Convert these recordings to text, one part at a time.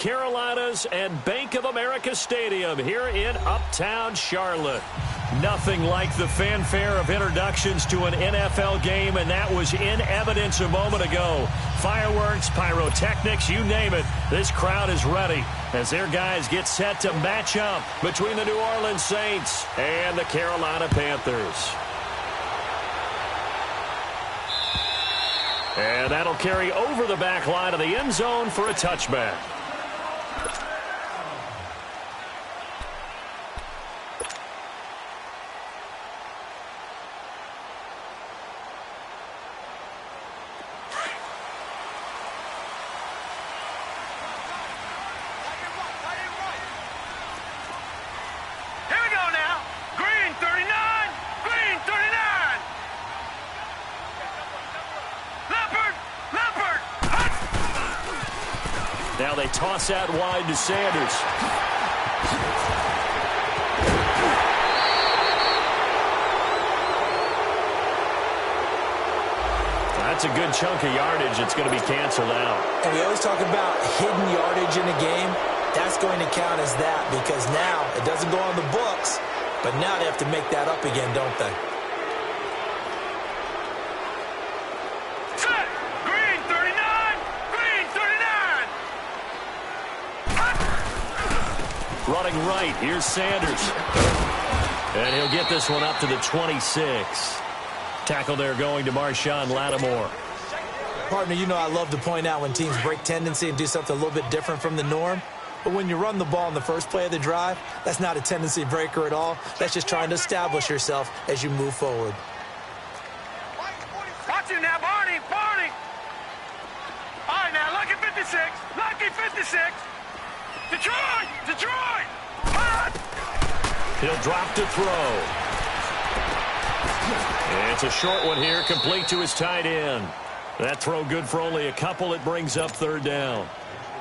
Carolinas and Bank of America Stadium here in Uptown Charlotte. Nothing like the fanfare of introductions to an NFL game, and that was in evidence a moment ago. Fireworks, pyrotechnics, you name it. This crowd is ready as their guys get set to match up between the New Orleans Saints and the Carolina Panthers. And that'll carry over the back line of the end zone for a touchback. Now they toss out wide to Sanders. That's a good chunk of yardage. It's going to be canceled out. And we always talk about hidden yardage in a game. That's going to count as that because now it doesn't go on the books, but now they have to make that up again, don't they? Running right, here's Sanders. And he'll get this one up to the 26. Tackle there going to Marshawn Lattimore. Partner, you know I love to point out when teams break tendency and do something a little bit different from the norm. But when you run the ball in the first play of the drive, that's not a tendency breaker at all. That's just trying to establish yourself as you move forward. Watch it now, Barney, Barney. All right, now, lucky 56, lucky 56. Detroit! Detroit! He'll drop to throw. It's a short one here, complete to his tight end. That throw good for only a couple. It brings up third down.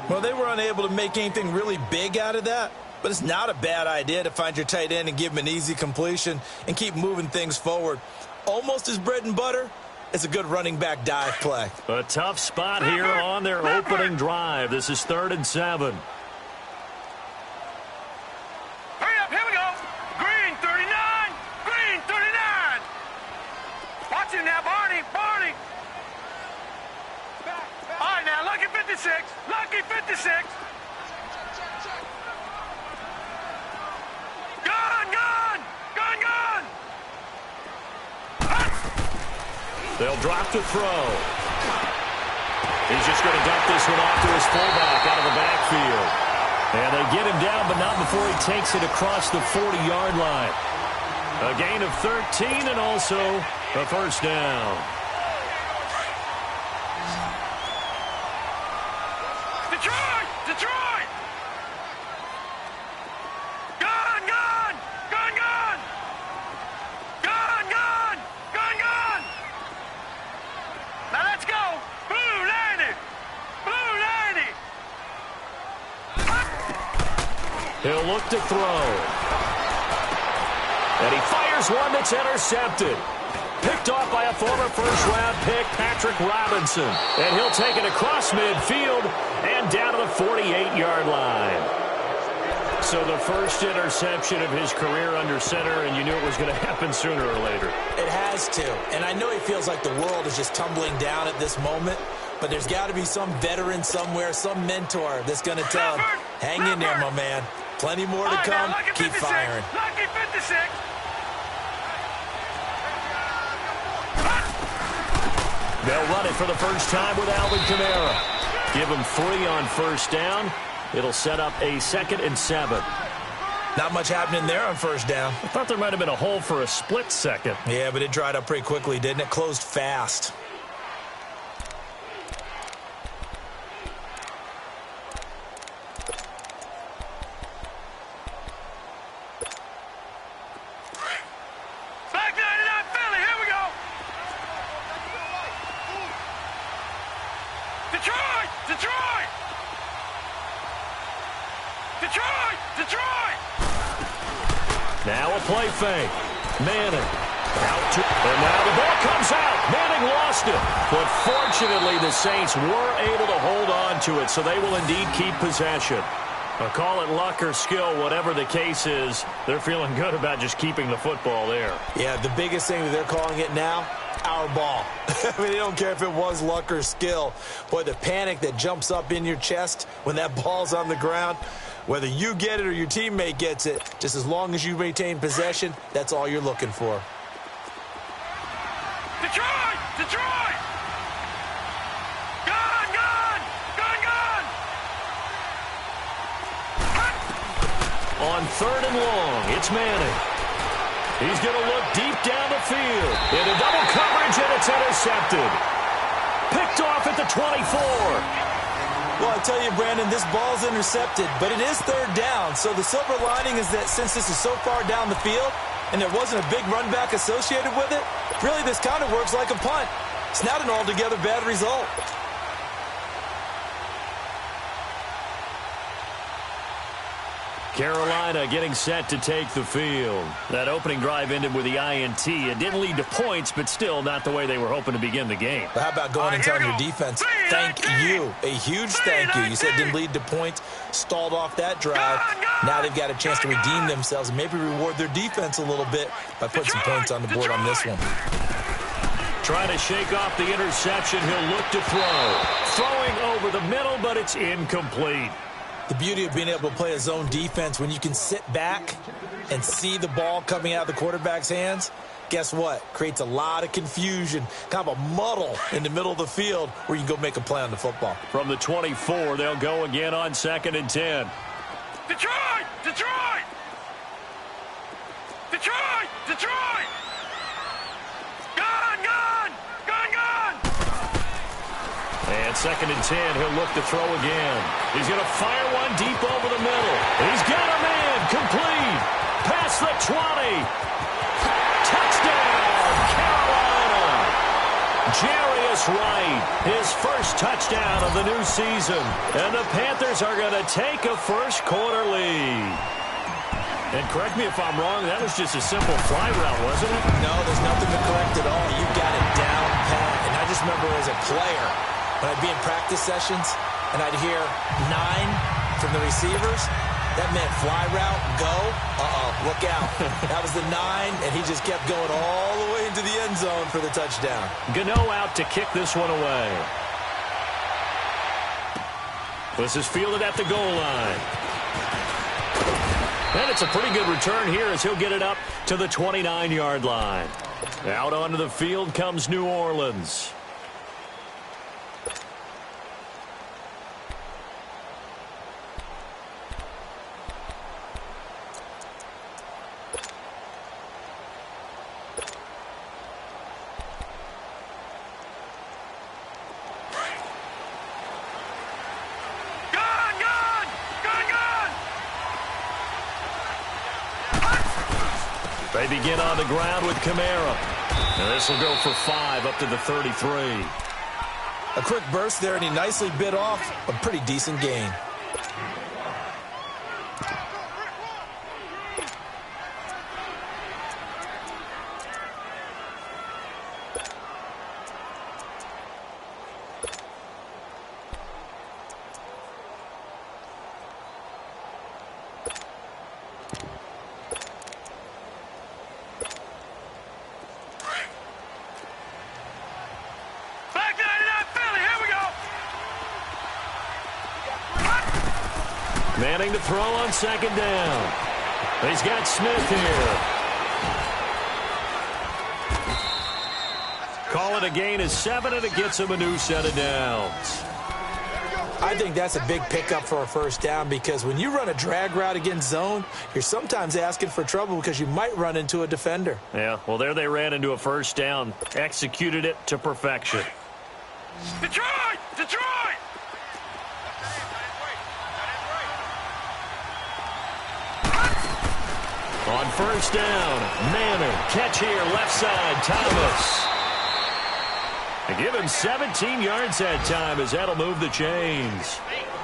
Well, they were unable to make anything really big out of that, but it's not a bad idea to find your tight end and give him an easy completion and keep moving things forward. Almost as bread and butter. It's a good running back dive play. A tough spot here on their opening drive. This is 3rd and 7. Now, Barney, Barney. All right, now, lucky 56, lucky 56. Gun! They'll drop to throw. He's just going to dump this one off to his fullback out of the backfield. And they get him down, but not before he takes it across the 40-yard line. A gain of 13 and also a first down. Detroit! Detroit! Gun! Gun! Gun! Gun! Gun! Gun! Gun! Gun! Now let's go! Blue 90! Blue 90! He'll look to throw. And he fires one that's intercepted. Picked off by a former first-round pick, Patrick Robinson. And he'll take it across midfield and down to the 48-yard line. So the first interception of his career under center, and you knew it was going to happen sooner or later. It has to. And I know he feels like the world is just tumbling down at this moment, but there's got to be some veteran somewhere, some mentor that's going to tell him, hang in there, my man. Plenty more to come. Keep firing. Lucky 56. They'll run it for the first time with Alvin Kamara. Give him 3 on first down. It'll set up a 2nd and 7. Not much happening there on first down. I thought there might have been a hole for a split second. Yeah, but it dried up pretty quickly, didn't it? Closed fast. Now a play fake. Manning And now the ball comes out. Manning lost it. But fortunately, the Saints were able to hold on to it, so they will indeed keep possession. I'll call it luck or skill, whatever the case is. They're feeling good about just keeping the football there. Yeah, the biggest thing that they're calling it now, our ball. I mean, they don't care if it was luck or skill. Boy, the panic that jumps up in your chest when that ball's on the ground, whether you get it or your teammate gets it, just as long as you maintain possession, that's all you're looking for. Detroit! Detroit! Gone! Gone! Gone! Gone! On 3rd and long, it's Manning. He's going to look deep down the field. Into double coverage, and it's intercepted. Picked off at the 24. Well, I tell you, Brandon, this ball's intercepted, but it is 3rd down. So the silver lining is that since this is so far down the field and there wasn't a big run back associated with it, really this kind of works like a punt. It's not an altogether bad result. Carolina getting set to take the field. That opening drive ended with the INT. It didn't lead to points, but still not the way they were hoping to begin the game. But how about going and telling your defense, thank you, a huge thank you. You said it didn't lead to points, stalled off that drive. Now they've got a chance to redeem themselves and maybe reward their defense a little bit by putting some points on the board on this one. Trying to shake off the interception, he'll look to throw. Throwing over the middle, but it's incomplete. The beauty of being able to play a zone defense when you can sit back and see the ball coming out of the quarterback's hands, guess what? Creates a lot of confusion, kind of a muddle in the middle of the field where you can go make a play on the football. From the 24, they'll go again on 2nd and 10. Detroit! Detroit! Detroit! Detroit! Gone! Gone! Gone! Gone! And 2nd and 10, he'll look to throw again. He's going to fire one deep over the middle. He's got a man, complete. Past the 20. Touchdown, Carolina. Jarius Wright, his first touchdown of the new season. And the Panthers are going to take a first-quarter lead. And correct me if I'm wrong, that was just a simple fly route, wasn't it? No, there's nothing to correct at all. You got it down pat. And I just remember as a player, when I'd be in practice sessions and I'd hear 9 from the receivers, that meant fly route, go, look out. That was the 9, and he just kept going all the way into the end zone for the touchdown. Gano out to kick this one away. This is fielded at the goal line. And it's a pretty good return here as he'll get it up to the 29-yard line. Out onto the field comes New Orleans. They begin on the ground with Kamara. And this will go for 5 up to the 33. A quick burst there, and he nicely bit off a pretty decent gain. Manning to throw on 2nd down. He's got Smith here. Call it a gain of 7, and it gets him a new set of downs. I think that's a big pickup for a first down because when you run a drag route against zone, you're sometimes asking for trouble because you might run into a defender. Yeah, well, there they ran into a first down. Executed it to perfection. Detroit! Detroit! On 1st down, Manning. Catch here, left side, Thomas. They give him 17 yards that time as that'll move the chains.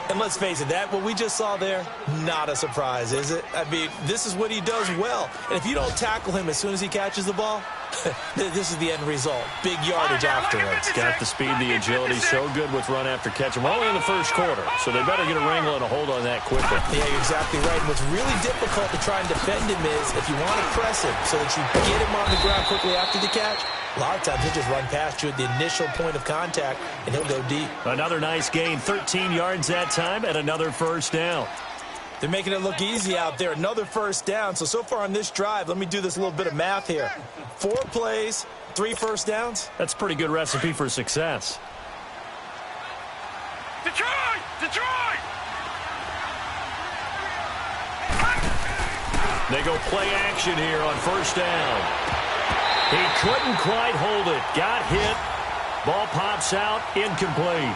And let's face it, what we just saw there, not a surprise, is it? I mean, this is what he does well. And if you don't tackle him as soon as he catches the ball, This is the end result. Big yardage afterwards. Got the speed, the agility, so good with run after catch. We're only in the first quarter, so they better get a wrangle and a hold on that quickly. Yeah, you're exactly right. And what's really difficult to try and defend him is if you want to press him so that you get him on the ground quickly after the catch, a lot of times he'll just run past you at the initial point of contact, and he'll go deep. Another nice gain, 13 yards that time, and another first down. They're making it look easy out there. Another first down. So far on this drive, let me do this little bit of math here. 4 plays, 3 first downs. That's a pretty good recipe for success. Detroit! Detroit! They go play action here on first down. He couldn't quite hold it. Got hit. Ball pops out. Incomplete.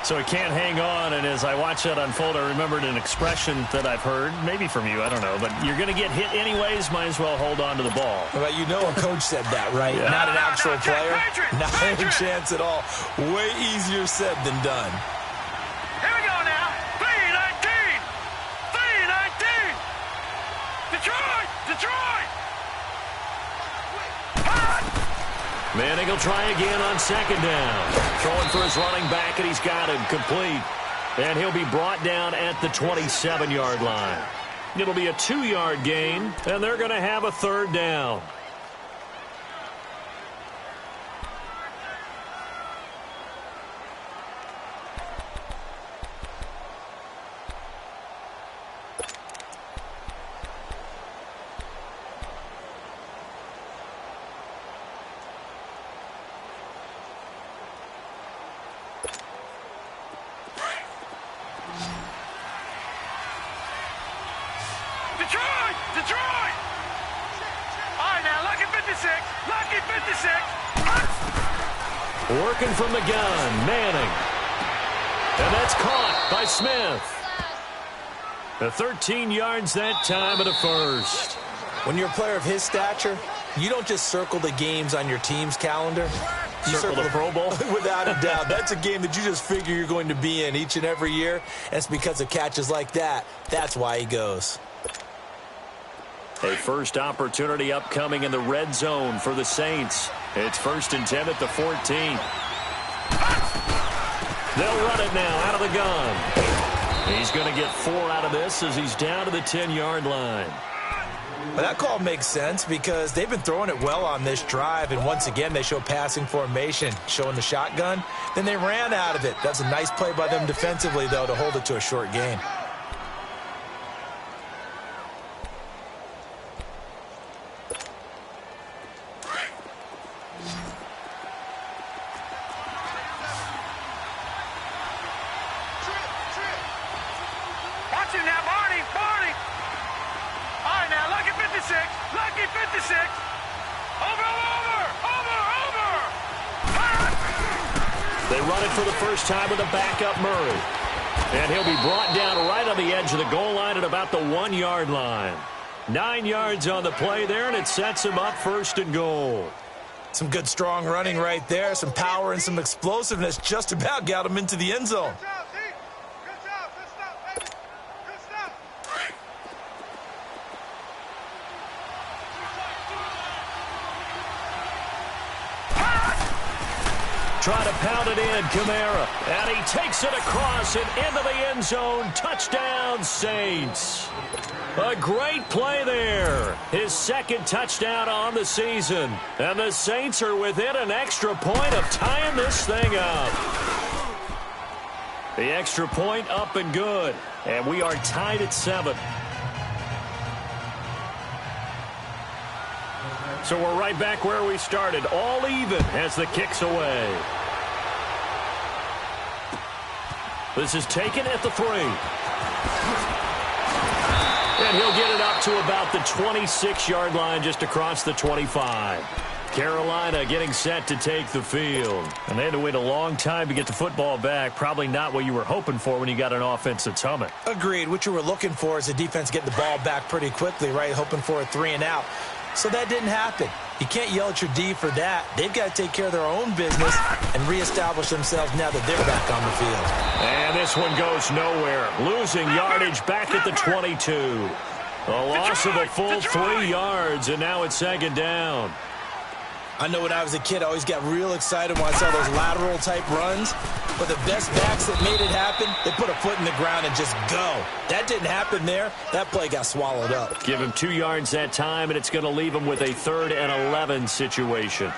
So he can't hang on, and as I watch that unfold, I remembered an expression that I've heard, maybe from you, I don't know, but you're going to get hit anyways, might as well hold on to the ball. Well, you know a coach said that, right? Yeah. Not an actual player. Not a Patriot. chance at all. Way easier said than done. Here we go now. 3-19. 3-19. Detroit! Detroit! Manning will try again on second down. Throwing for his running back, and he's got him complete. And he'll be brought down at the 27-yard line. It'll be a 2-yard gain, and they're going to have a third down. Detroit! Detroit! All right, now, lucky 56. Lucky 56. Working from the gun, Manning. And that's caught by Smith. The 13 yards that time at a first. When you're a player of his stature, you don't just circle the games on your team's calendar. You Circle the Pro Bowl? Without a doubt. That's a game that you just figure you're going to be in each and every year. And it's because of catches like that. That's why he goes. A first opportunity upcoming in the red zone for the Saints. It's 1st and 10 at the 14. They'll run it now out of the gun. He's going to get 4 out of this as he's down to the 10-yard line. But that call makes sense because they've been throwing it well on this drive, and once again they show passing formation, showing the shotgun. Then they ran out of it. That's a nice play by them defensively, though, to hold it to a short gain. Watch him now, Barney. Barney. All right, now, lucky 56. Lucky 56. Over. They run it for the first time with a backup Murray. And he'll be brought down right on the edge of the goal line at about the 1-yard line. 9 yards on the play there, and it sets him up 1st and goal. Some good, strong running right there. Some power and some explosiveness just about got him into the end zone. Try to pound it in, Kamara. And he takes it across and into the end zone. Touchdown, Saints. A great play there. His 2nd touchdown on the season. And the Saints are within an extra point of tying this thing up. The extra point up and good. And we are tied at 7. So we're right back where we started. All even as the kick's away. This is taken at the 3. And he'll get it up to about the 26-yard line, just across the 25. Carolina getting set to take the field. And they had to wait a long time to get the football back. Probably not what you were hoping for when you got an offense that's humming. Agreed. What you were looking for is the defense getting the ball back pretty quickly, right? Hoping for a 3 and out. So that didn't happen. You can't yell at your D for that. They've got to take care of their own business and reestablish themselves now that they're back on the field. And this one goes nowhere. Losing yardage back at the 22. A loss of a full 3 yards, and now it's second down. I know when I was a kid, I always got real excited when I saw those lateral-type runs. But the best backs that made it happen, they put a foot in the ground and just go. That didn't happen there. That play got swallowed up. Give him 2 yards that time, and it's going to leave him with a 3rd and 11 situation.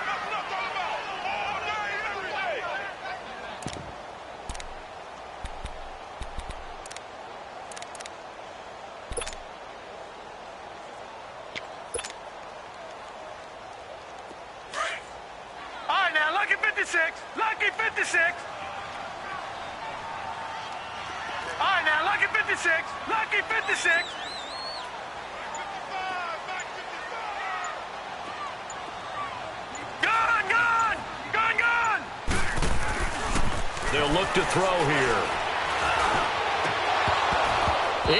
Lucky 56. All right, now, lucky 56. Lucky 56. Gone. They'll look to throw here.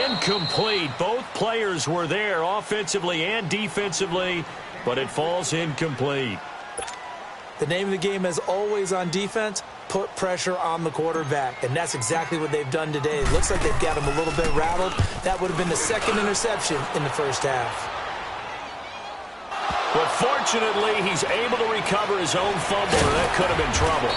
Incomplete. Both players were there offensively and defensively, but it falls incomplete. The name of the game is always on defense, put pressure on the quarterback. And that's exactly what they've done today. It looks like they've got him a little bit rattled. That would have been the 2nd interception in the first half. But fortunately, he's able to recover his own fumble, or that could have been trouble.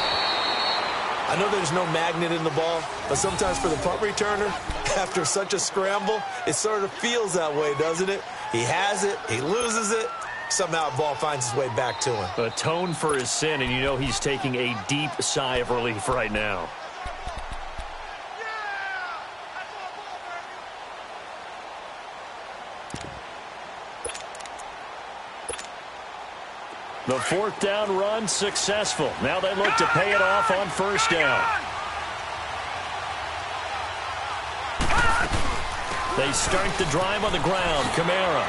I know there's no magnet in the ball, but sometimes for the punt returner, after such a scramble, it sort of feels that way, doesn't it? He has it, he loses it. Somehow the ball finds its way back to him. Atone for his sin, and you know he's taking a deep sigh of relief right now. The 4th down run successful. Now they look to pay it off on 1st down. They start the drive on the ground. Kamara.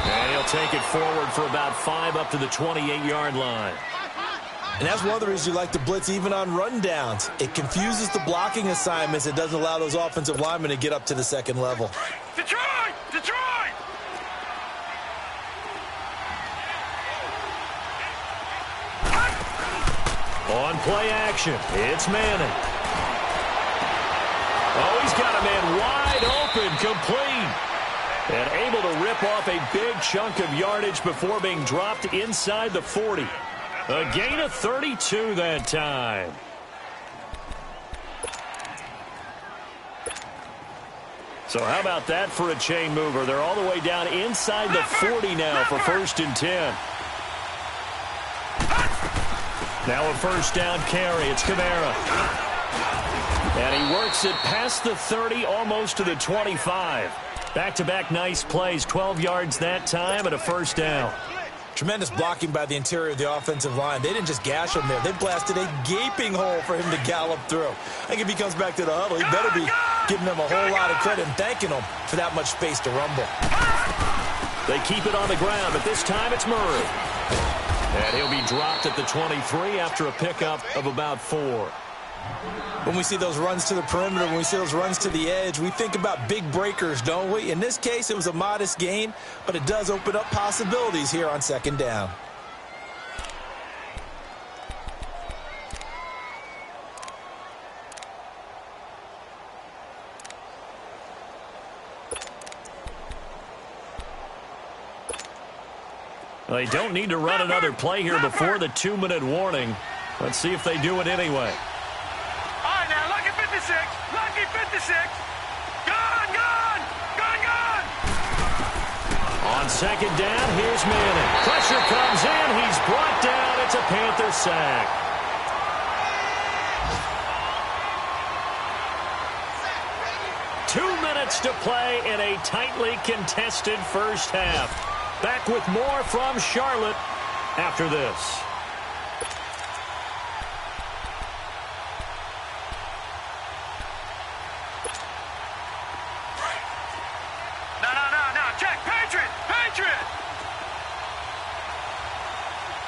And he'll take it forward for about 5 up to the 28-yard line. And that's one of the reasons you like to blitz even on rundowns. It confuses the blocking assignments. It doesn't allow those offensive linemen to get up to the 2nd level. Detroit! On play action, it's Manning. Oh, he's got a man wide open, complete. And able to rip off a big chunk of yardage before being dropped inside the 40. A gain of 32 that time. So how about that for a chain mover? They're all the way down inside the 40 now for 1st and 10. Now a 1st down carry. It's Kamara. And he works it past the 30, almost to the 25. Back-to-back nice plays, 12 yards that time and a 1st down. Tremendous blocking by the interior of the offensive line. They didn't just gash him there. They blasted a gaping hole for him to gallop through. I think if he comes back to the huddle, he better be giving them a whole lot of credit and thanking them for that much space to rumble. They keep it on the ground, but this time it's Murray. And he'll be dropped at the 23 after a pickup of about 4. When we see those runs to the perimeter, when we see those runs to the edge, we think about big breakers, don't we? In this case, it was a modest gain, but it does open up possibilities here on 2nd down. They don't need to run another play here before the 2-minute warning. Let's see if they do it anyway. All right, now, lucky 56. Lucky 56. Gone. On 2nd down, here's Manning. Pressure comes in. He's brought down. It's a Panther sack. Two minutes to play in a tightly contested first half. Back with more from Charlotte after this. No. Check. Patriot.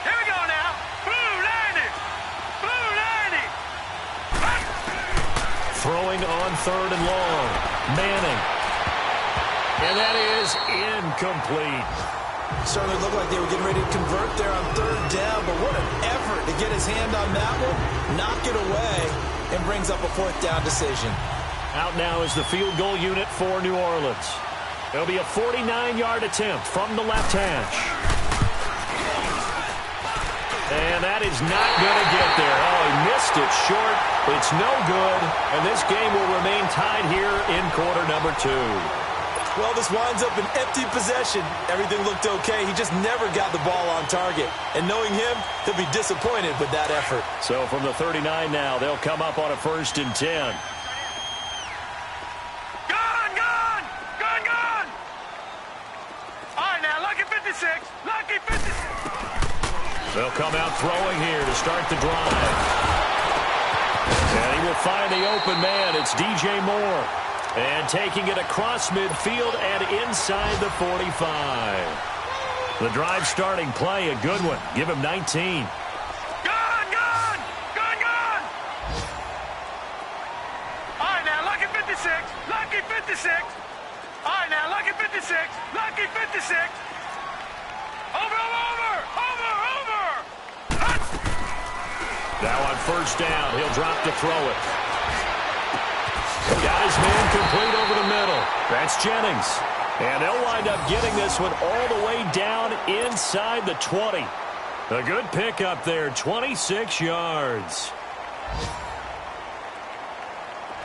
Here we go now. Blue 90. Throwing on 3rd and long. Manning. And that is incomplete. Certainly looked like they were getting ready to convert there on 3rd down, but what an effort to get his hand on that one, knock it away, and brings up a 4th down decision. Out now is the field goal unit for New Orleans. It'll be a 49-yard attempt from the left hash. And that is not going to get there. Oh, he missed it short. It's no good. And this game will remain tied here in quarter number 2. Well, this winds up an empty possession. Everything looked okay. He just never got the ball on target. And knowing him, he'll be disappointed with that effort. So from the 39 now, they'll come up on a 1st and 10. Lucky 56. They'll come out throwing here to start the drive. And he will find the open man. It's DJ Moore. And taking it across midfield and inside the 45. The drive starting play, a good one. Give him 19. Gone! All right, now, lucky 56. Lucky 56. All right, now, lucky 56. Lucky 56. Over! Now on 1st down, he'll drop to throw it. Got his man complete over the middle. That's Jennings. And they'll wind up getting this one all the way down inside the 20. A good pickup there, 26 yards.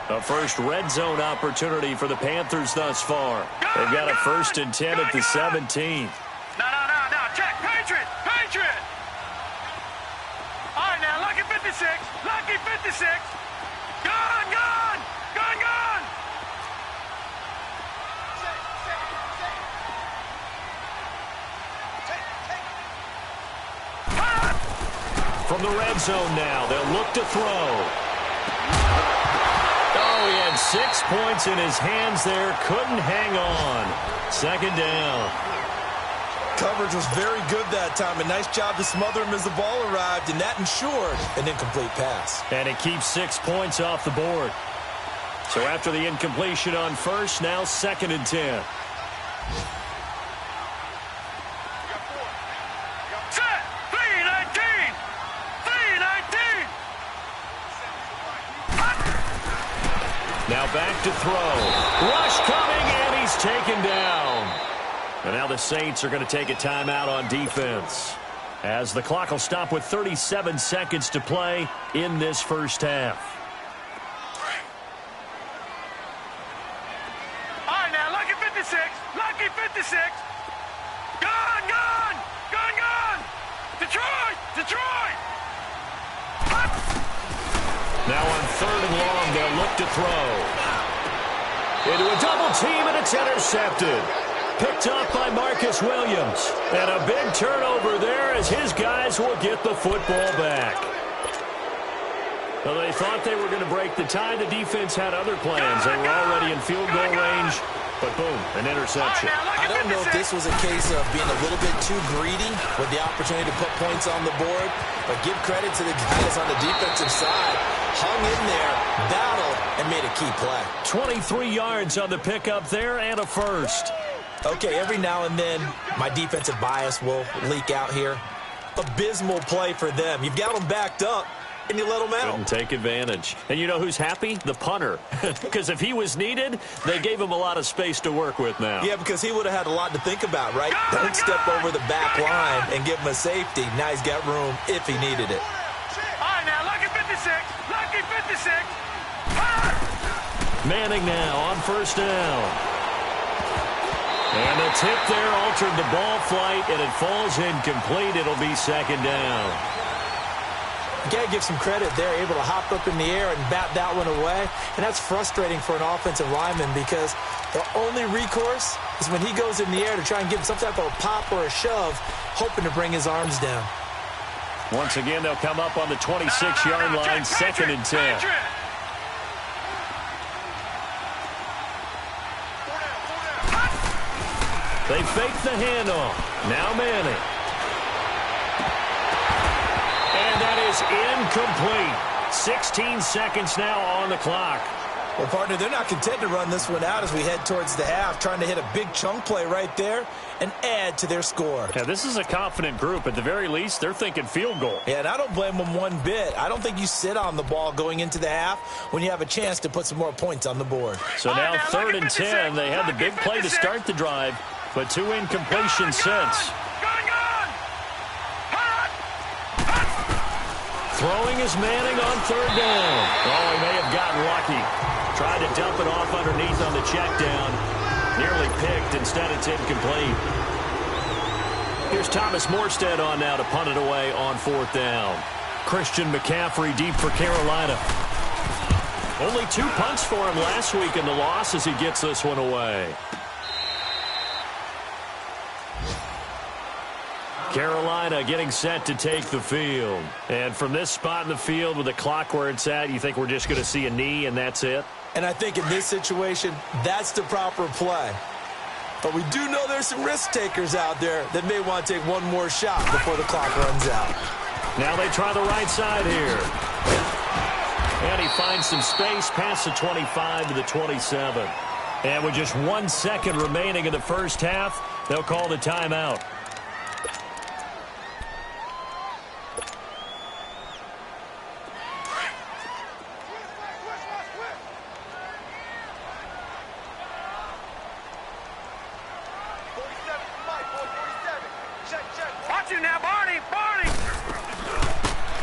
A first red zone opportunity for the Panthers thus far. They've got a 1st and 10 at the 17. No. Check. Patriot. All right, now, lucky 56. Lucky 56. Gone. From the red zone now, they'll look to throw. Oh, he had 6 points in his hands there. Couldn't hang on. 2nd down. Coverage was very good that time. A nice job to smother him as the ball arrived, and that ensured an incomplete pass. And it keeps 6 points off the board. So after the incompletion on 1st, now 2nd and 10. Set. 319. Now back to throw. Rush coming, and he's taken down. And now the Saints are going to take a timeout on defense, as the clock will stop with 37 seconds to play in this 1st half. All right, now, lucky 56. Lucky 56. Gone. Detroit. Now on 3rd and long, they'll look to throw. Into a double team, and it's intercepted. Picked up by Marcus Williams. And a big turnover there as his guys will get the football back. Well, they thought they were going to break the tie. The defense had other plans. They were already in field goal range. But boom, an interception. I don't know if this was a case of being a little bit too greedy with the opportunity to put points on the board. But give credit to the guys on the defensive side. Hung in there, battled, and made a key play. 23 yards on the pickup there and a 1st. Okay, every now and then, my defensive bias will leak out here. Abysmal play for them. You've got them backed up, and you let them out. Couldn't take advantage. And you know who's happy? The punter. Because if he was needed, they gave him a lot of space to work with now. Yeah, because he would have had a lot to think about, right? Don't step over the back line and give him a safety. Now he's got room if he needed it. All right, now, lucky 56. Lucky 56. Manning now on 1st down. And the tip there altered the ball flight, and it falls incomplete. It'll be 2nd down. You got to give some credit. They're able to hop up in the air and bat that one away. And that's frustrating for an offensive lineman because the only recourse is when he goes in the air to try and give some type of a pop or a shove, hoping to bring his arms down. Once again, they'll come up on the 26-yard line, 2nd and 10. They fake the handoff. Now Manning. And that is incomplete. 16 seconds now on the clock. Well, partner, they're not content to run this one out as we head towards the half, trying to hit a big chunk play right there and add to their score. Yeah, this is a confident group. At the very least, they're thinking field goal. Yeah, and I don't blame them one bit. I don't think you sit on the ball going into the half when you have a chance to put some more points on the board. So now 3rd and 10. They had the big play to start the drive, but 2 incompletions since. Throwing is Manning on 3rd down. Oh, he may have gotten lucky. Tried to dump it off underneath on the check down. Nearly picked. Instead, it's incomplete. Here's Thomas Morstead on now to punt it away on 4th down. Christian McCaffrey deep for Carolina. Only 2 punts for him last week in the loss as he gets this one away. Carolina getting set to take the field. And from this spot in the field with the clock where it's at, you think we're just going to see a knee and that's it? And I think in this situation, that's the proper play. But we do know there's some risk takers out there that may want to take one more shot before the clock runs out. Now they try the right side here. And he finds some space past the 25 to the 27. And with just 1 second remaining in the first half, they'll call the timeout.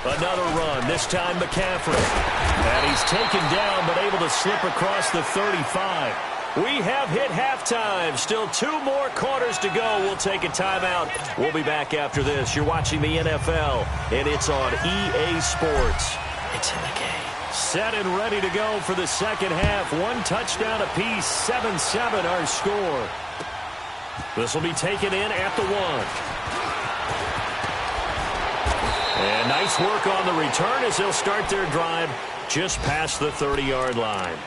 Another run, this time McCaffrey. And he's taken down, but able to slip across the 35. We have hit halftime. Still 2 more quarters to go. We'll take a timeout. We'll be back after this. You're watching the NFL, and it's on EA Sports. It's in the game. Set and ready to go for the second half. 1 touchdown apiece, 7-7 our score. This will be taken in at the 1. And nice work on the return as they'll start their drive just past the 30-yard line.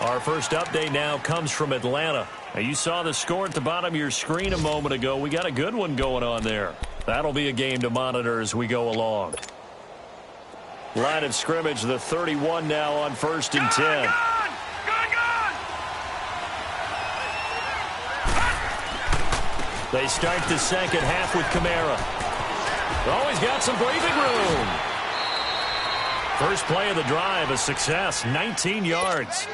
Our first update now comes from Atlanta. Now, you saw the score at the bottom of your screen a moment ago. We got a good one going on there. That'll be a game to monitor as we go along. Line of scrimmage, the 31 now on 1st and 10. They start the second half with Kamara. Oh, he's got some breathing room. First play of the drive, a success, 19 yards.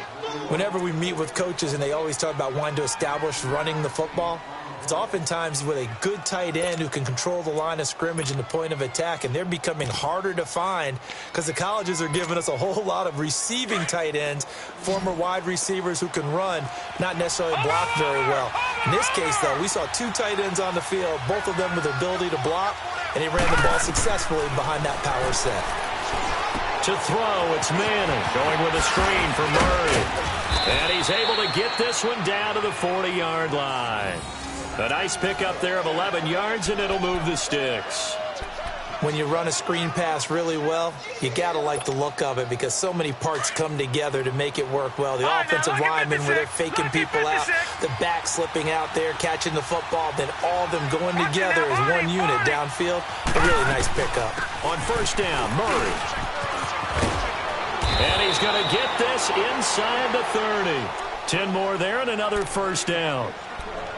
Whenever we meet with coaches and they always talk about wanting to establish running the football, it's oftentimes with a good tight end who can control the line of scrimmage and the point of attack, and they're becoming harder to find because the colleges are giving us a whole lot of receiving tight ends, former wide receivers who can run, not necessarily block very well. In this case, though, we saw 2 tight ends on the field, both of them with the ability to block, and he ran the ball successfully behind that power set. To throw, it's Manning going with a screen for Murray. And he's able to get this one down to the 40-yard line. A nice pickup there of 11 yards, and it'll move the sticks. When you run a screen pass really well, you got to like the look of it because so many parts come together to make it work well. The offensive linemen where they're faking people out, the back slipping out there, catching the football, then all of them going together as one unit downfield. A really nice pickup. On 1st down, Murray. And he's going to get this inside the 30. 10 more there and another 1st down.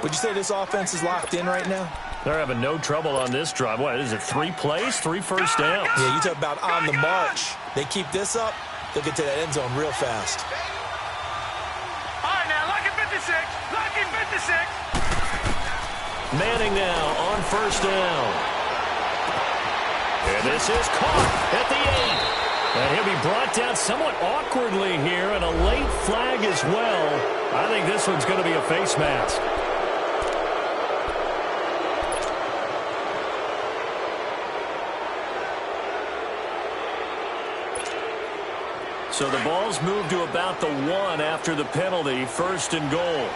Would you say this offense is locked in right now? They're having no trouble on this drive. What is it, 3 plays, 3 first downs? Yeah, you talk about on the march. They keep this up, they'll get to that end zone real fast. All right, now, lucky 56. Lucky 56. Manning now on 1st down. And this is caught at the 8. And he'll be brought down somewhat awkwardly here, and a late flag as well. I think this one's going to be a face mask. So the ball's moved to about the 1 after the penalty, 1st and goal.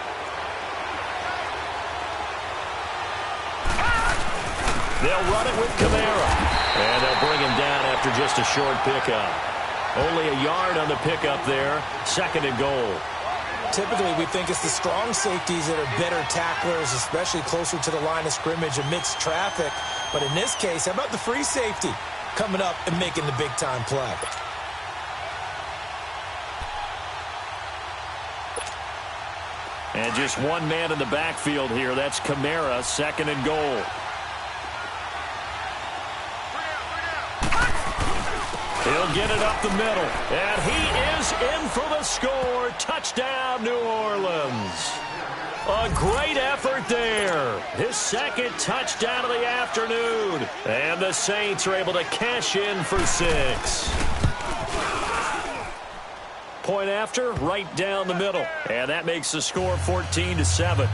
They'll run it with Kamara. And they'll bring him down after just a short pickup. Only a yard on the pickup there, 2nd and goal. Typically, we think it's the strong safeties that are better tacklers, especially closer to the line of scrimmage amidst traffic. But in this case, how about the free safety coming up and making the big-time play? And just one man in the backfield here. That's Kamara, 2nd and goal. He'll get it up the middle. And he is in for the score. Touchdown, New Orleans. A great effort there. His 2nd touchdown of the afternoon. And the Saints are able to cash in for 6. Point after, right down the middle. And that makes the score 14-7.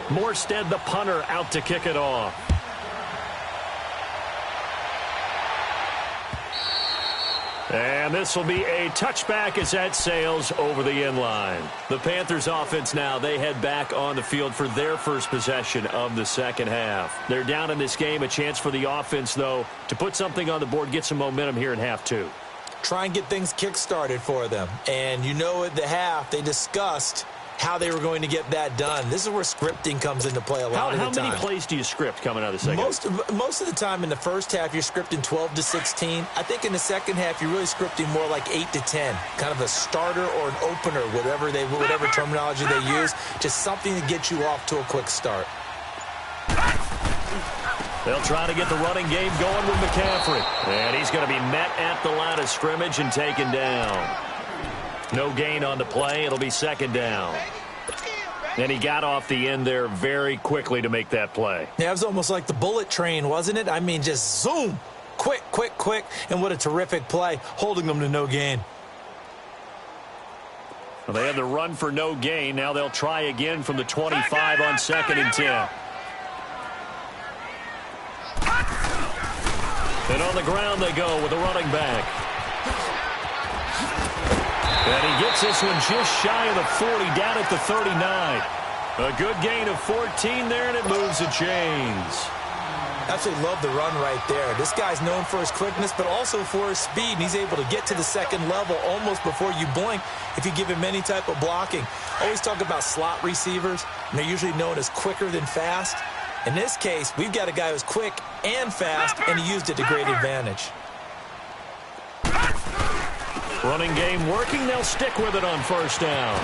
Morstead, the punter, out to kick it off. And this will be a touchback as that sails over the end line. The Panthers offense now, they head back on the field for their first possession of the second half. They're down in this game. A chance for the offense, though, to put something on the board, get some momentum here in half 2. Try and get things kick-started for them. And you know at the half, they discussed how they were going to get that done. This is where scripting comes into play a lot of the time. How many plays do you script coming out of the second? Most of the time in the first half, you're scripting 12 to 16. I think in the second half, you're really scripting more like 8 to 10. Kind of a starter or an opener, whatever terminology they use. Just something to get you off to a quick start. They'll try to get the running game going with McCaffrey. And he's going to be met at the line of scrimmage and taken down. No gain on the play. It'll be 2nd down. And he got off the end there very quickly to make that play. Yeah, it was almost like the bullet train, wasn't it? I mean, just zoom. Quick, quick, quick. And what a terrific play, holding them to no gain. Well, they had the run for no gain. Now they'll try again from the 25 on 2nd and 10. And on the ground they go with the running back. And he gets this one just shy of the 40, down at the 39. A good gain of 14 there, and it moves the chains. Absolutely love the run right there. This guy's known for his quickness, but also for his speed, and he's able to get to the second level almost before you blink if you give him any type of blocking. Always talk about slot receivers, and they're usually known as quicker than fast. In this case, we've got a guy who's quick and fast, and he used it to great advantage. Running game working. They'll stick with it on 1st down.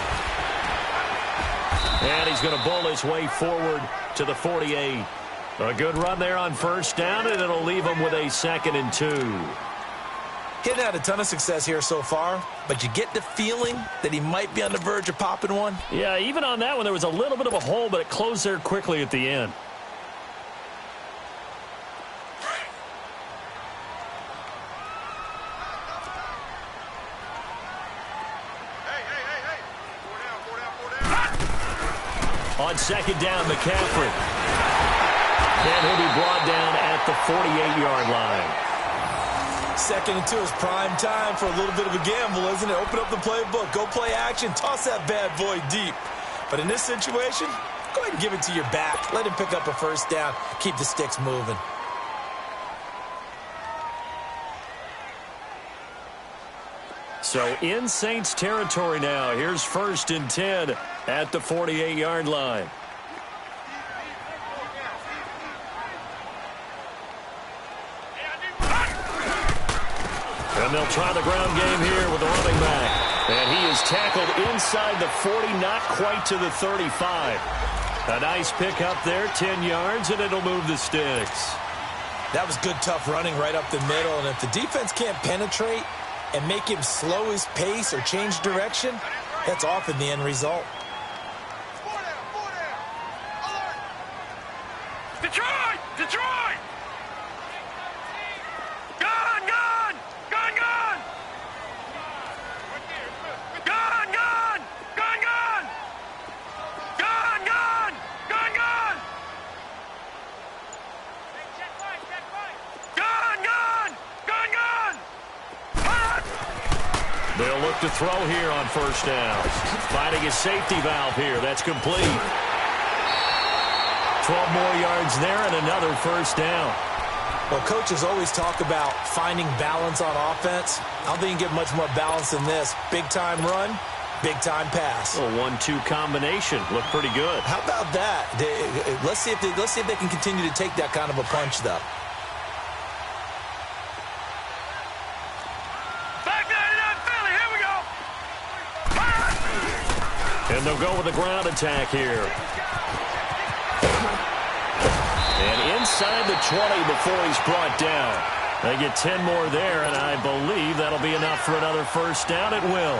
And he's going to bowl his way forward to the 48. A good run there on 1st down, and it'll leave him with a 2nd and 2. He hasn't had a ton of success here so far, but you get the feeling that he might be on the verge of popping one. Yeah, even on that one, there was a little bit of a hole, but it closed there quickly at the end. On 2nd down, McCaffrey. And he'll be brought down at the 48-yard line. 2nd and 2 is prime time for a little bit of a gamble, isn't it? Open up the playbook, go play action, toss that bad boy deep. But in this situation, go ahead and give it to your back. Let him pick up a 1st down. Keep the sticks moving. So in Saints territory now. Here's 1st and 10 at the 48-yard line. And they'll try the ground game here with the running back. And he is tackled inside the 40, not quite to the 35. A nice pick up there, 10 yards, and it'll move the sticks. That was good, tough running right up the middle. And if the defense can't penetrate and make him slow his pace or change direction, that's often the end result. Detroit! Detroit! Gone! Gone! Gone! Gone! Gone! Gone! Gone! Gone! Gone! Gone! Gone! Gone! Gone! Gone! Gone! Gone! They'll look to throw here on 1st down. Finding his safety valve here. That's complete. 12 more yards there and another 1st down. Well, coaches always talk about finding balance on offense. I don't think you can get much more balance than this. Big-time run, big-time pass. A 1-2 combination. Looked pretty good. How about that? Let's see if they can continue to take that kind of a punch, though. Back 99 Philly, here we go. And they'll go with the ground attack here. And inside the 20 before he's brought down. They get 10 more there, and I believe that'll be enough for another first down. It will.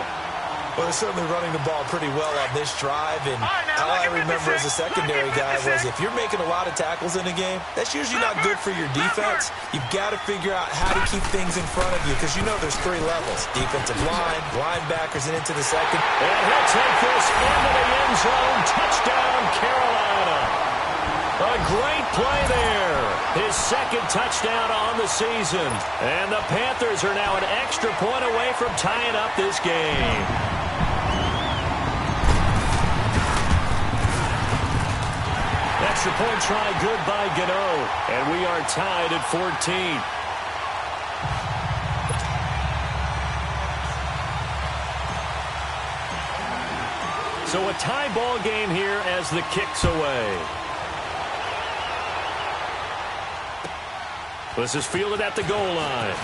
Well, they're certainly running the ball pretty well on this drive, and all I remember as a secondary guy was if you're making a lot of tackles in a game, that's usually not good for your defense. You've got to figure out how to keep things in front of you because you know there's 3 levels. Defensive line, linebackers, and into the second. And he'll take this into the end zone. Touchdown, Carolina. A great play there. His second touchdown on the season. And the Panthers are now an extra point away from tying up this game. Extra point try good by Gano. And we are tied at 14. So a tie ball game here as the kick's away. This is fielded at the goal line.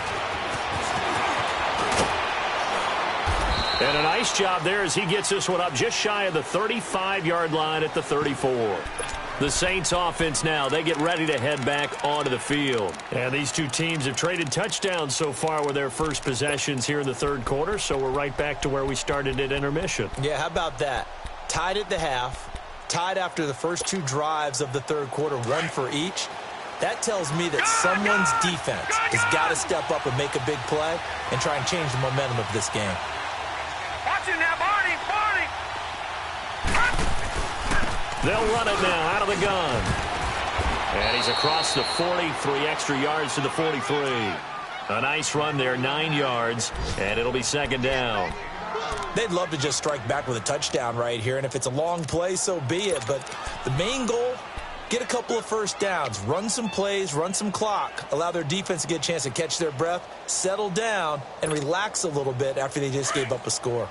And a nice job there as he gets this one up just shy of the 35-yard line at the 34. The Saints offense now, they get ready to head back onto the field. And these two teams have traded touchdowns so far with their first possessions here in the third quarter, so we're right back to where we started at intermission. Yeah, how about that? Tied at the half, tied after the first 2 drives of the third quarter, 1 for each. That tells me that someone's defense has got to step up and make a big play and try and change the momentum of this game. Watch it now, Barney, Barney. They'll run it now out of the gun. And he's across the 40, 3 extra yards to the 43. A nice run there, 9 yards, and it'll be second down. They'd love to just strike back with a touchdown right here, and if it's a long play, so be it. But the main goal, get a couple of first downs, run some plays, run some clock, allow their defense to get a chance to catch their breath, settle down, and relax a little bit after they just gave up a score.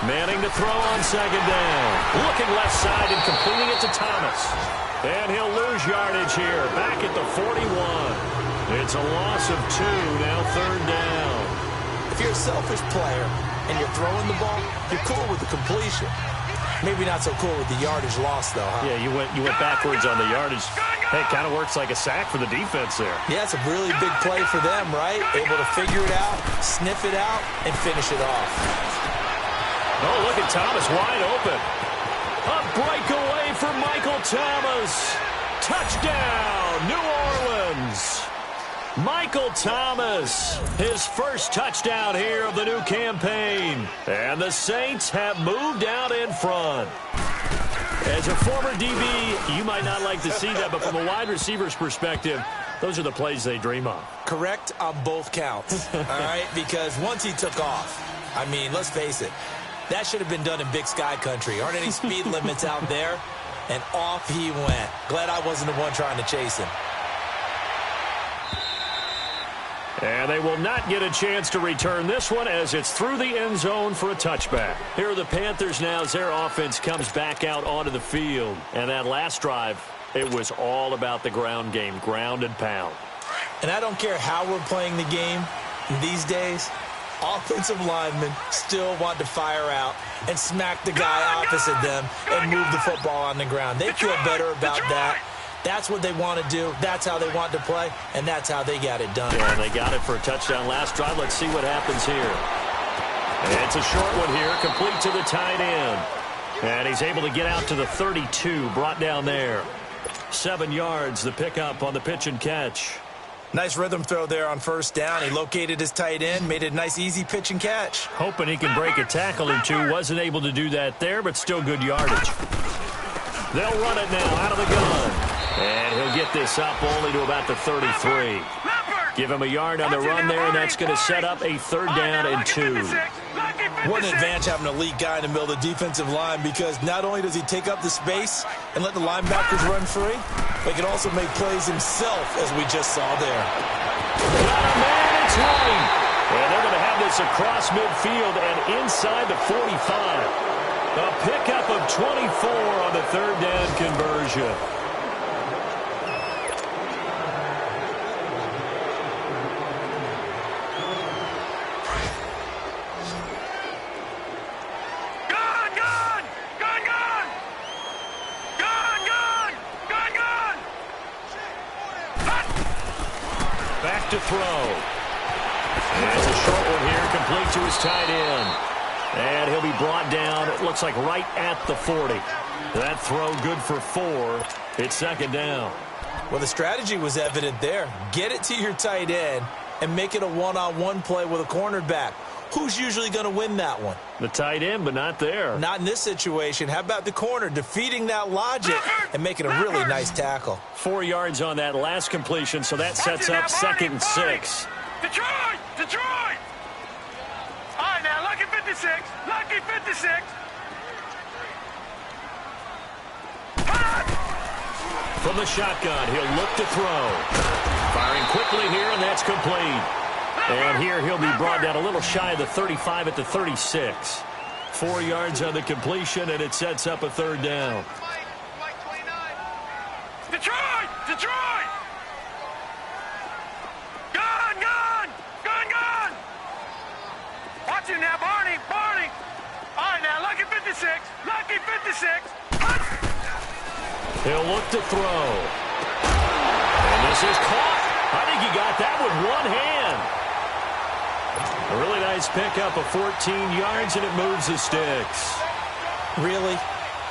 Manning to throw on second down. Looking left side and completing it to Thomas. And he'll lose yardage here, back at the 41. It's a loss of 2, now third down. If you're a selfish player and you're throwing the ball, you're cool with the completion. Maybe not so cool with the yardage loss, though, huh? Yeah, you went backwards on the yardage. Hey, it kind of works like a sack for the defense there. Yeah, it's a really big play for them, right? Able to figure it out, sniff it out, and finish it off. Oh, look at Thomas wide open. A breakaway for Michael Thomas. Touchdown, New Orleans. Michael Thomas, his first touchdown here of the new campaign. And the Saints have moved out in front. As a former DB, you might not like to see that, but from a wide receiver's perspective, those are the plays they dream of. Correct on both counts, all right? Because once he took off, I mean, let's face it, that should have been done in Big Sky country. Aren't any speed limits out there? And off he went. Glad I wasn't the one trying to chase him. And they will not get a chance to return this one as it's through the end zone for a touchback. Here are the Panthers now as their offense comes back out onto the field. And that last drive, it was all about the ground game, ground and pound. And I don't care how we're playing the game these days, offensive linemen still want to fire out and smack the guy opposite them and move the football on the ground. They feel better about that. That's what they want to do. That's how they want to play, and that's how they got it done. Yeah, they got it for a touchdown last drive. Let's see what happens here. And it's a short one here, complete to the tight end. And he's able to get out to the 32, brought down there. 7 yards, the pickup on the pitch and catch. Nice rhythm throw there on first down. He located his tight end, made it a nice, easy pitch and catch. Hoping he can break a tackle or two. Wasn't able to do that there, but still good yardage. They'll run it now out of the gun. And he'll get this up only to about the 33. Give him a yard on the run there, and that's going to set up a third down and 2. What an advantage having an elite guy in the middle of the defensive line, because not only does he take up the space and let the linebackers run free, but he can also make plays himself, as we just saw there. Got a man, it's White. And they're going to have this across midfield and inside the 45. A pickup of 24 on the third down conversion. Back to throw. And it's a short one here, complete to his tight end. And he'll be brought down, it looks like right at the 40. That throw good for 4. It's second down. Well, the strategy was evident there. Get it to your tight end and make it a one-on-one play with a cornerback. Who's usually going to win that one? The tight end, but not there. Not in this situation. How about the corner defeating that logic and making a really nice tackle? 4 yards on that last completion, so that sets up second and 6. Detroit! Detroit! All right, now, lucky 56. Lucky 56. From the shotgun, he'll look to throw. Firing quickly here, and that's complete. And here he'll be brought down a little shy of the 35 at the 36. 4 yards on the completion, and it sets up a third down. Detroit! Detroit! Gun! Gun! Gun! Gun! Watch him now, Barney! Barney! All right, now, lucky 56. Lucky 56. He'll look to throw. And this is caught. I think he got that with one hand. A really nice pickup of 14 yards, and it moves the sticks. Really?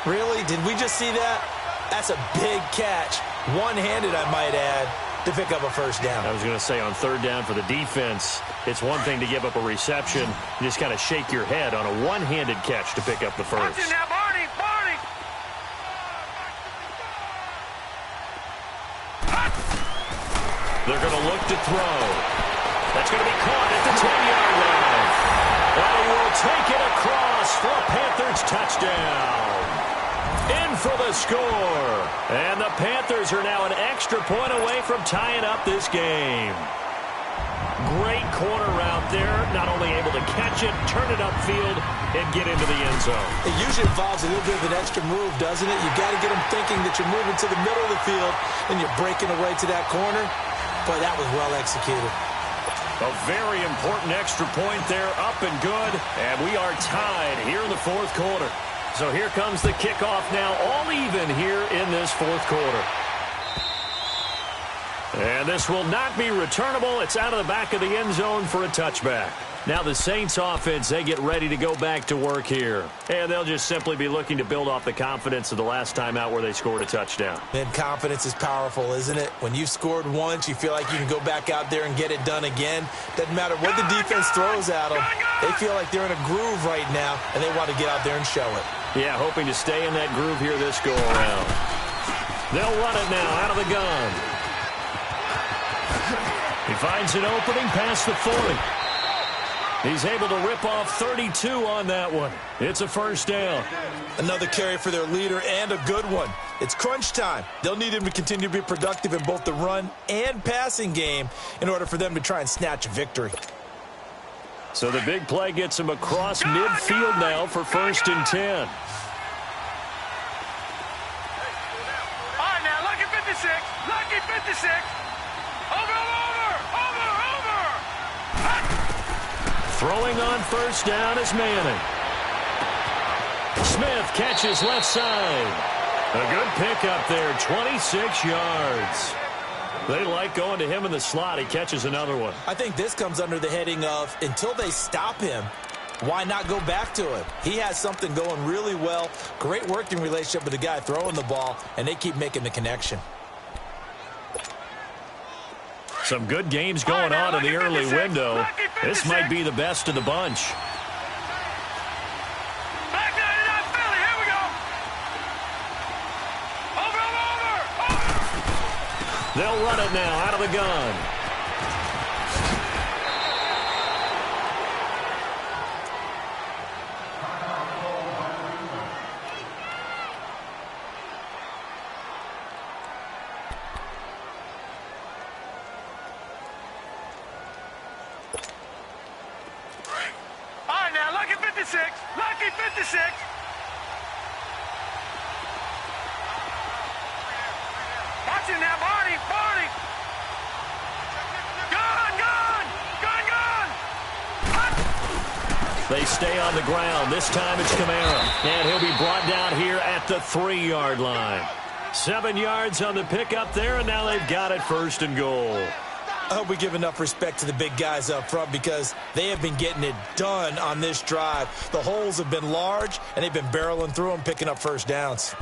Really? Did we just see that? That's a big catch. One-handed, I might add, to pick up a first down. I was going to say, on third down for the defense, it's one thing to give up a reception. You just kind of shake your head on a one-handed catch to pick up the first. Watch him now, Barney! Barney! They're going to look to throw. That's going to be caught at the 10-yard line. And he will take it across for a Panthers touchdown. In for the score. And the Panthers are now an extra point away from tying up this game. Great corner route there. Not only able to catch it, turn it upfield, and get into the end zone. It usually involves a little bit of an extra move, doesn't it? You've got to get them thinking that you're moving to the middle of the field and you're breaking away to that corner. Boy, that was well executed. A very important extra point there, up and good. And we are tied here in the fourth quarter. So here comes the kickoff now, all even here in this fourth quarter. And this will not be returnable. It's out of the back of the end zone for a touchback. Now the Saints offense, they get ready to go back to work here. And they'll just simply be looking to build off the confidence of the last time out where they scored a touchdown. And confidence is powerful, isn't it? When you've scored once, you feel like you can go back out there and get it done again. Doesn't matter what the defense throws at them. They feel like they're in a groove right now, and they want to get out there and show it. Yeah, hoping to stay in that groove here this go-around. They'll run it now out of the gun. He finds an opening past the 40. He's able to rip off 32 on that one. It's a first down. Another carry for their leader, and a good one. It's crunch time. They'll need him to continue to be productive in both the run and passing game in order for them to try and snatch a victory. So the big play gets him across midfield now for first and 10. All right, now, lucky 56. Lucky 56. Over. Throwing on first down is Manning. Smith catches left side. A good pickup there, 26 yards. They like going to him in the slot. He catches another one. I think this comes under the heading of, until they stop him, why not go back to him? He has something going really well. Great working relationship with the guy throwing the ball, and they keep making the connection. Some good games going on in the early window. This might be the best of the bunch. Back 99 Philly, here we go. Over. They'll run it now out of the gun. 56. Lucky 56. Watch him now, Barney. Barney. Gun. They stay on the ground. This time it's Kamara. And he'll be brought down here at the 3-yard line. 7 yards on the pickup there, and now they've got it 1st and goal. I hope we give enough respect to the big guys up front because they have been getting it done on this drive. The holes have been large, and they've been barreling through them, picking up first downs.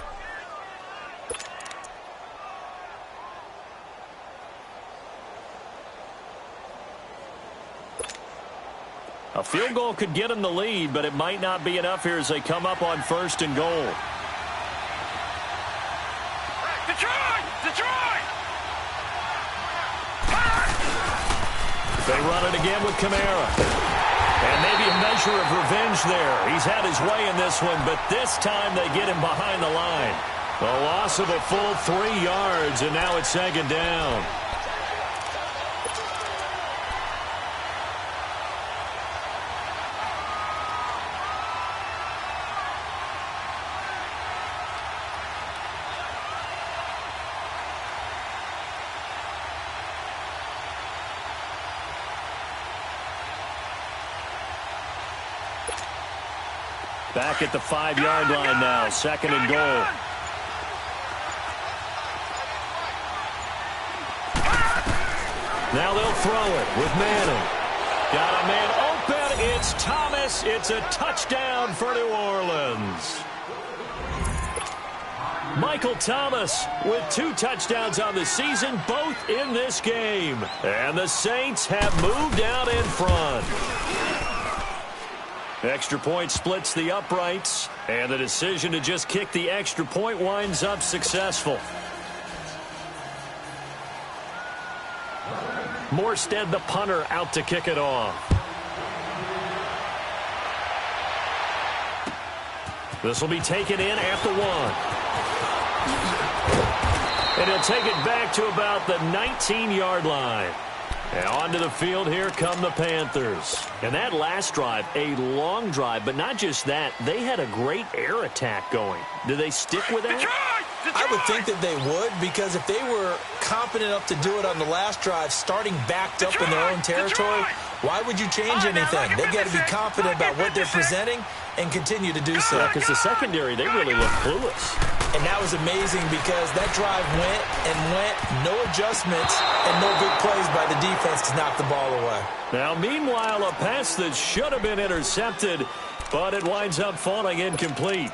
A field goal could get them the lead, but it might not be enough here as they come up on 1st and goal. Detroit! They run it again with Kamara. And maybe a measure of revenge there. He's had his way in this one, but this time they get him behind the line. A loss of a full 3 yards, and now it's 2nd down. Back at the 5-yard line now, 2nd and goal. Now they'll throw it with Manning. Got a man open. It's Thomas. It's a touchdown for New Orleans. Michael Thomas with 2 touchdowns on the season, both in this game. And the Saints have moved out in front. Extra point splits the uprights, and the decision to just kick the extra point winds up successful. Morstead, the punter, out to kick it off. This will be taken in at the 1. And he'll take it back to about the 19-yard line. And onto the field, here come the Panthers. And that last drive, a long drive, but not just that. They had a great air attack going. Do they stick with that? I would think that they would, because if they were competent enough to do it on the last drive, starting backed up in their own territory, why would you change anything? They've got to be confident about what they're presenting and continue to do so. Because the secondary, they really look clueless. And that was amazing because that drive went and went, no adjustments, and no big plays by the defense to knock the ball away. Now, meanwhile, a pass that should have been intercepted, but it winds up falling incomplete.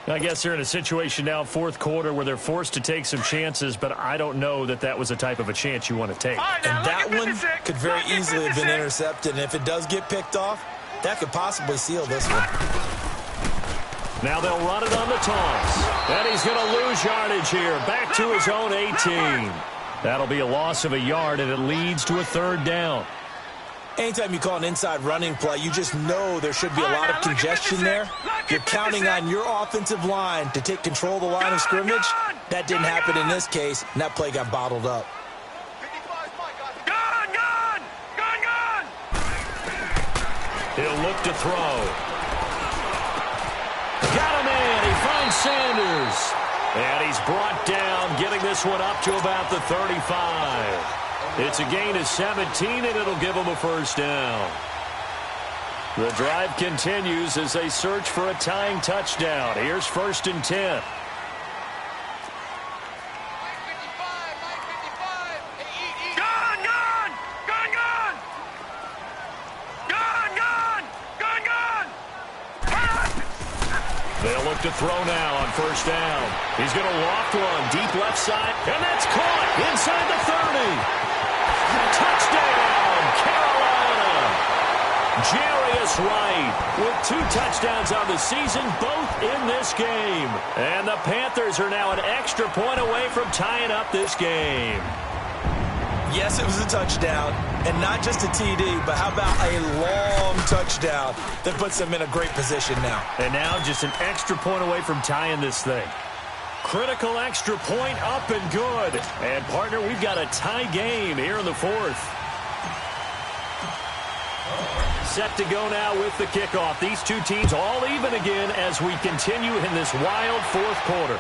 I guess they're in a situation now, 4th quarter, where they're forced to take some chances, but I don't know that that was the type of a chance you want to take. And that one could very easily have been intercepted, and if it does get picked off, that could possibly seal this one. Now they'll run it on the toss. And he's going to lose yardage here, back to his own 18. That'll be a loss of a yard, and it leads to a 3rd down. Anytime you call an inside running play, you just know there should be a lot of congestion there. You're counting on your offensive line to take control of the line of scrimmage. That didn't happen in this case, and that play got bottled up. He'll look to throw. Got him in. He finds Sanders. And he's brought down, getting this one up to about the 35. It's a gain of 17, and it'll give them a 1st down. The drive continues as they search for a tying touchdown. Here's 1st and 10. They'll look to throw now on 1st down. He's going to loft one deep left side, and that's caught inside the 30. Touchdown, Carolina. Jarius Wright with 2 touchdowns on the season, both in this game. And the Panthers are now an extra point away from tying up this game. Yes, it was a touchdown, and not just a TD, but how about a long touchdown that puts them in a great position now. And now just an extra point away from tying this thing. Critical extra point up and good. And, partner, we've got a tie game here in the 4th. set to go now with the kickoff. These two teams all even again as we continue in this wild fourth quarter.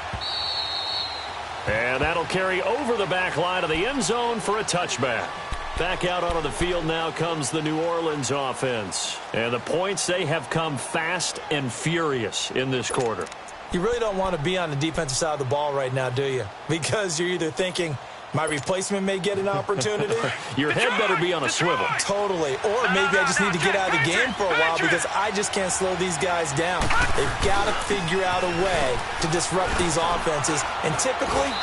And that'll carry over the back line of the end zone for a touchback. Back out onto the field now comes the New Orleans offense. And the points, they have come fast and furious in this quarter. You really don't want to be on the defensive side of the ball right now, do you? Because you're either thinking, my replacement may get an opportunity. Your head better be on a swivel. Totally. Or maybe I just need to get out of the game for a while because I just can't slow these guys down. They've got to figure out a way to disrupt these offenses. And typically,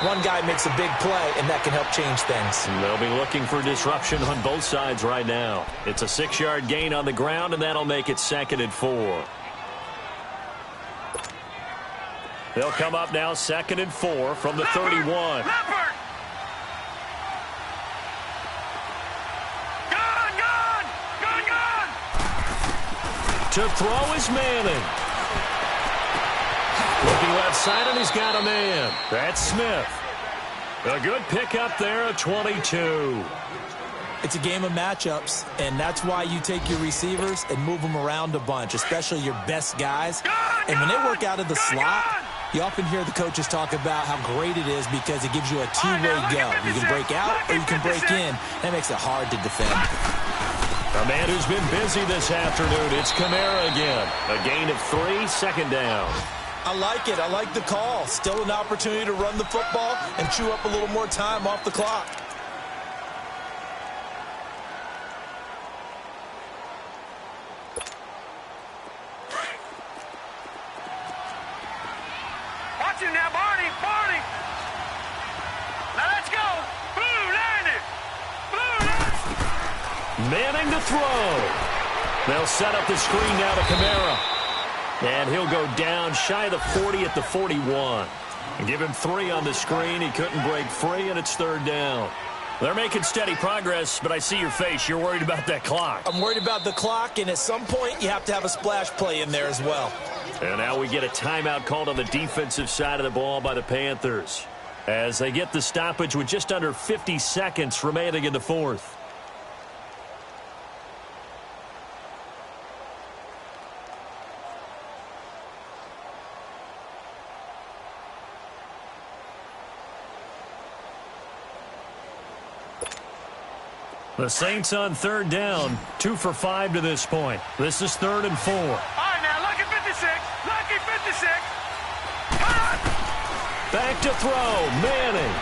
one guy makes a big play, and that can help change things. And they'll be looking for disruption on both sides right now. It's a 6-yard gain on the ground, and that'll make it 2nd and 4. They'll come up now 2nd and 4 from the 31. To throw is Manning. Looking left side, and he's got a man. That's Smith. A good pickup there at 22. It's a game of matchups, and that's why you take your receivers and move them around a bunch, especially your best guys. And when they work out of the slot, you often hear the coaches talk about how great it is because it gives you a two-way go. You can break out or you can break in. That makes it hard to defend. A man who's been busy this afternoon, it's Kamara again. A gain of 3, 2nd down. I like it. I like the call. Still an opportunity to run the football and chew up a little more time off the clock. Watch him now, Barney. Barney. Now let's go. Blue line it. Blue line. Manning to throw. They'll set up the screen now to Kamara. And he'll go down shy of the 40 at the 41. And give him 3 on the screen. He couldn't break free, and it's 3rd down. They're making steady progress, but I see your face. You're worried about that clock. I'm worried about the clock, and at some point, you have to have a splash play in there as well. And now we get a timeout called on the defensive side of the ball by the Panthers as they get the stoppage with just under 50 seconds remaining in the fourth. The Saints on 3rd down, 2 for 5 to this point. This is 3rd and 4. All right, now, lucky 56. Lucky 56. Back to throw, Manning.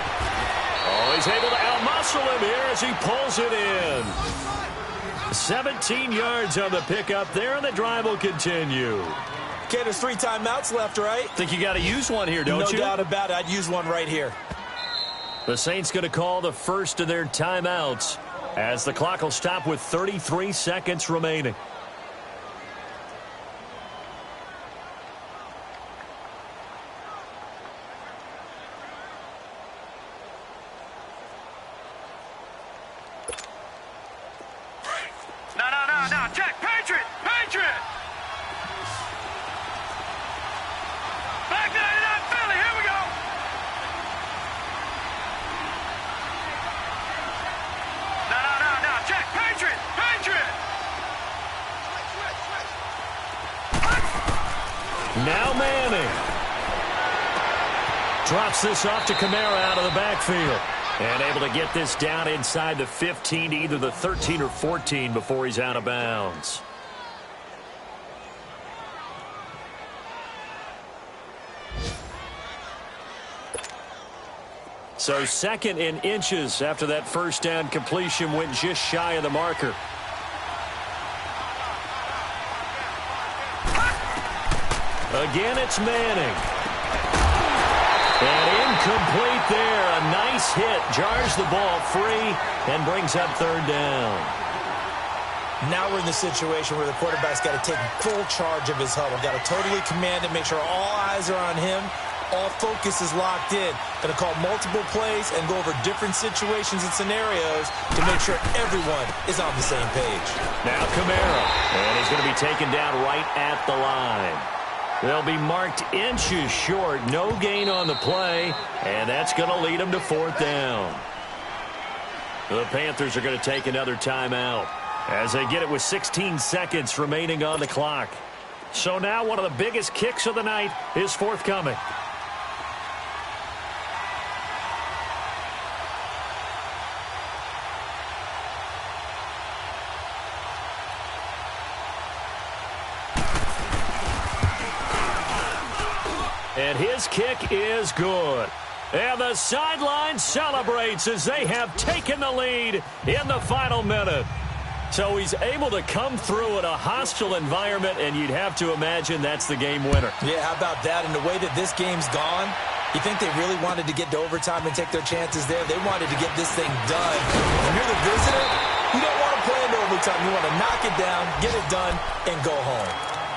Oh, he's able to outmuscle him here as he pulls it in. 17 yards on the pickup there, and the drive will continue. Okay, there's 3 timeouts left, right? Think you got to use one here, don't you? No doubt about it. I'd use one right here. The Saints going to call the first of their timeouts as the clock will stop with 33 seconds remaining. No. Check. Patriot. Back 99 Philly. Here we go. No. Check. Patriot. Now Manning. Drops this off to Kamara out of the backfield. And able to get this down inside the 15 to either the 13 or 14 before he's out of bounds. So 2nd in inches after that first down completion went just shy of the marker. Again, it's Manning. And incomplete there. A nice hit. Jars the ball free and brings up 3rd down. Now we're in the situation where the quarterback's got to take full charge of his huddle. Got to totally command it, make sure all eyes are on him. All focus is locked in. Going to call multiple plays and go over different situations and scenarios to make sure everyone is on the same page. Now Kamara. And he's going to be taken down right at the line. They'll be marked inches short. No gain on the play. And that's going to lead them to 4th down. The Panthers are going to take another timeout. as they get it with 16 seconds remaining on the clock. So now one of the biggest kicks of the night is forthcoming. And his kick is good. And the sideline celebrates as they have taken the lead in the final minute. So he's able to come through in a hostile environment, and you'd have to imagine that's the game winner. Yeah, how about that? And the way that this game's gone, you think they really wanted to get to overtime and take their chances there? They wanted to get this thing done. When you're the visitor, you don't want to play into overtime. You want to knock it down, get it done, and go home.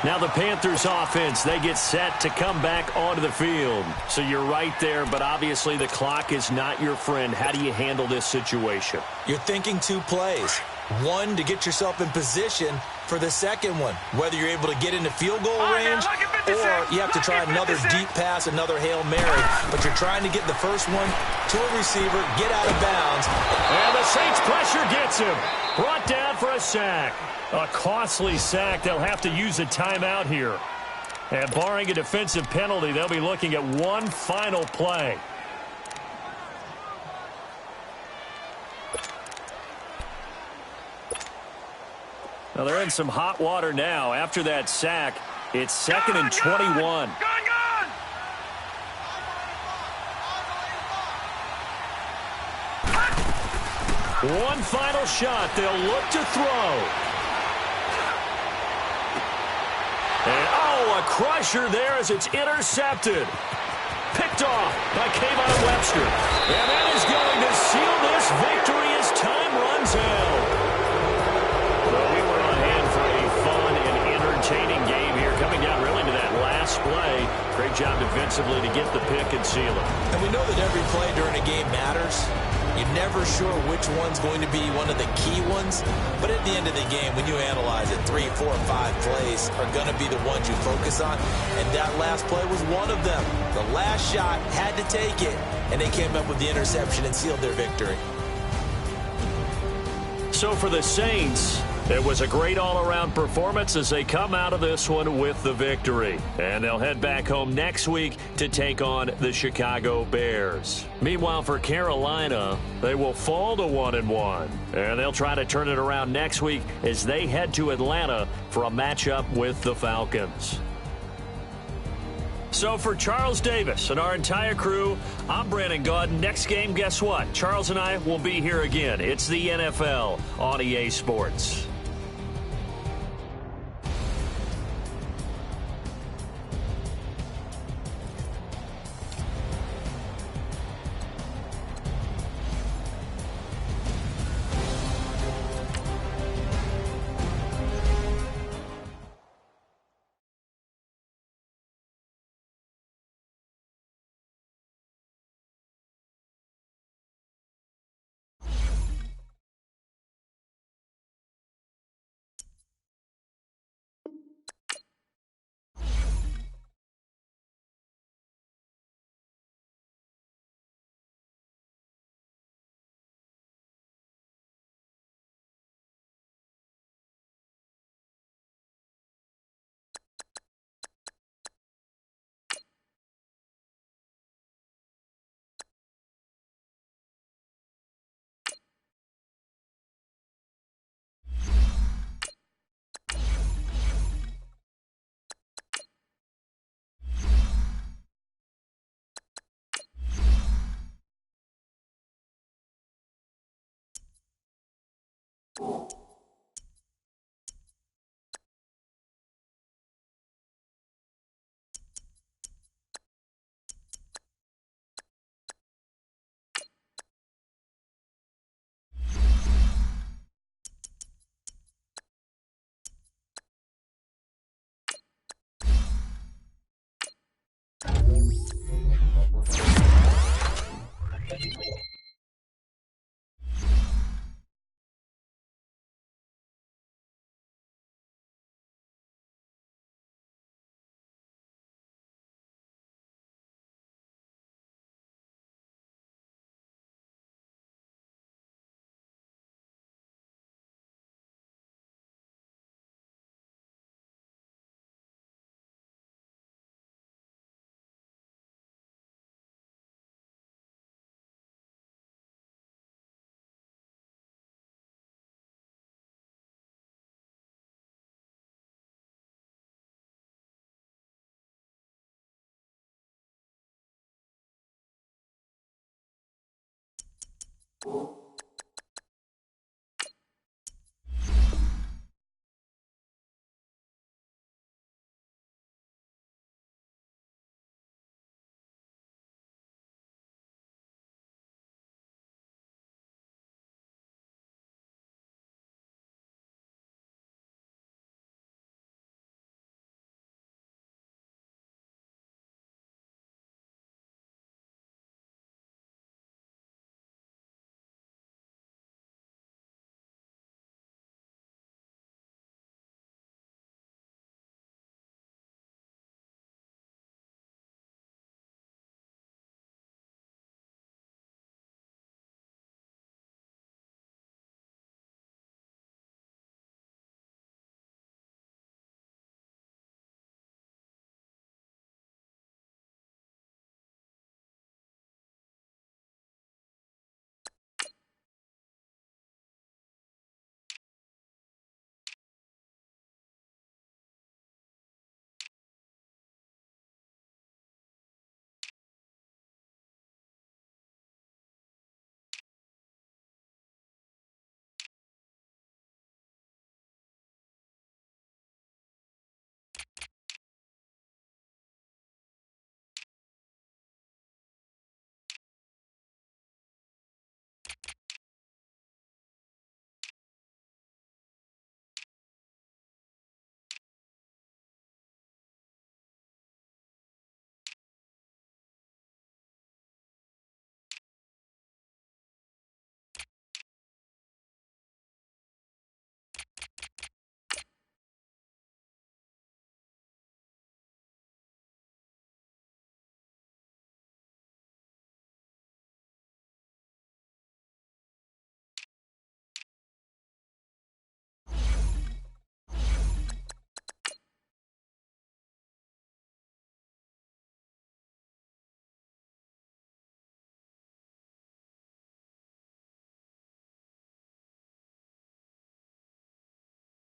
Now the Panthers offense, they get set to come back onto the field. So you're right there, but obviously the clock is not your friend. How do you handle this situation? You're thinking two plays. One, to get yourself in position for the second one, whether you're able to get into field goal range or you have to try another deep pass, another Hail Mary. But you're trying to get the first one to a receiver, get out of bounds. And the Saints pressure gets him. Brought down for a sack. A costly sack. They'll have to use a timeout here. And barring a defensive penalty, they'll be looking at one final play. Now they're in some hot water now. After that sack, it's 2nd and 21. One final shot. They'll look to throw. And, a crusher there as it's intercepted. Picked off by Kayvon Webster. And that is going to seal this victory as time runs out. Well, we were on hand for a fun and entertaining game here. Coming down really to that last play. Great job defensively to get the pick and seal it. And we know that every play during a game matters. You're never sure which one's going to be one of the key ones. But at the end of the game, when you analyze it, 3, 4, 5 plays are going to be the ones you focus on. And that last play was one of them. The last shot had to take it, and they came up with the interception and sealed their victory. So for the Saints, it was a great all-around performance as they come out of this one with the victory. And they'll head back home next week to take on the Chicago Bears. Meanwhile, for Carolina, they will fall to 1-1. And they'll try to turn it around next week as they head to Atlanta for a matchup with the Falcons. So for Charles Davis and our entire crew, I'm Brandon Gaudin. Next game, guess what? Charles and I will be here again. It's the NFL on EA Sports. you.